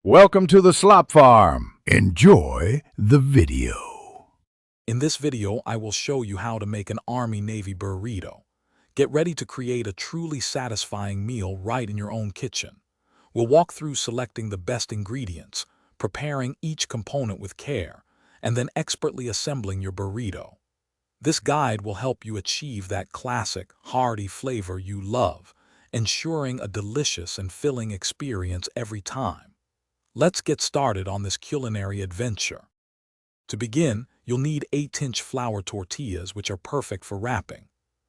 Welcome to the Slop Farm. Enjoy the video. In this video, I will show you how to make an Army-Navy burrito. Get ready to create a truly satisfying meal right in your own kitchen. We'll walk through selecting the best ingredients, preparing each component with care, and then expertly assembling your burrito. This guide will help you achieve that classic, hearty flavor you love, ensuring a delicious and filling experience every time. Let's get started on this culinary adventure. To begin, you'll need 8-inch flour tortillas, which are perfect for wrapping.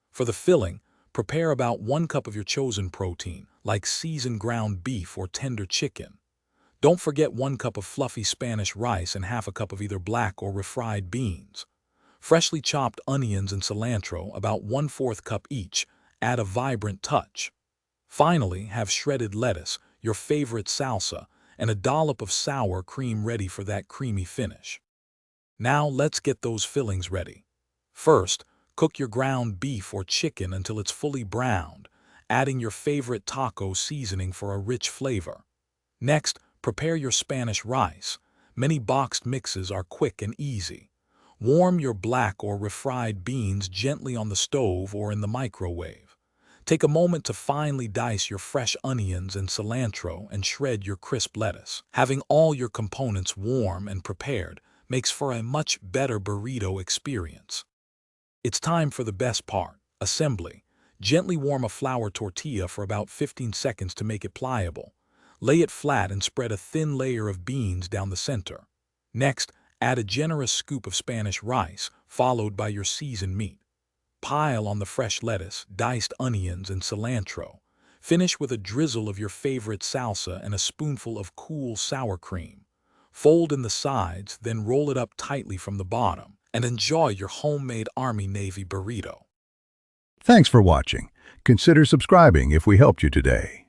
For the filling, prepare about 1 cup of your chosen protein, like seasoned ground beef or tender chicken. Don't forget 1 cup of fluffy Spanish rice and half a cup of either black or refried beans. Freshly chopped onions and cilantro, about 1/4 cup each, add a vibrant touch. Finally, have shredded lettuce, your favorite salsa, and a dollop of sour cream ready for that creamy finish. Now let's get those fillings ready. First, cook your ground beef or chicken until it's fully browned, adding your favorite taco seasoning for a rich flavor. Next, prepare your Spanish rice. Many boxed mixes are quick and easy. Warm your black or refried beans gently on the stove or in the microwave. Take a moment to finely dice your fresh onions and cilantro and shred your crisp lettuce. Having all your components warm and prepared makes for a much better burrito experience. It's time for the best part, assembly. Gently warm a flour tortilla for about 15 seconds to make it pliable. Lay it flat and spread a thin layer of beans down the center. Next, add a generous scoop of Spanish rice, followed by your seasoned meat. Pile on the fresh lettuce, diced onions, and cilantro. Finish with a drizzle of your favorite salsa and a spoonful of cool sour cream. Fold in the sides, then roll it up tightly from the bottom, and enjoy your homemade Army-Navy burrito. Thanks for watching. Consider subscribing if we helped you today.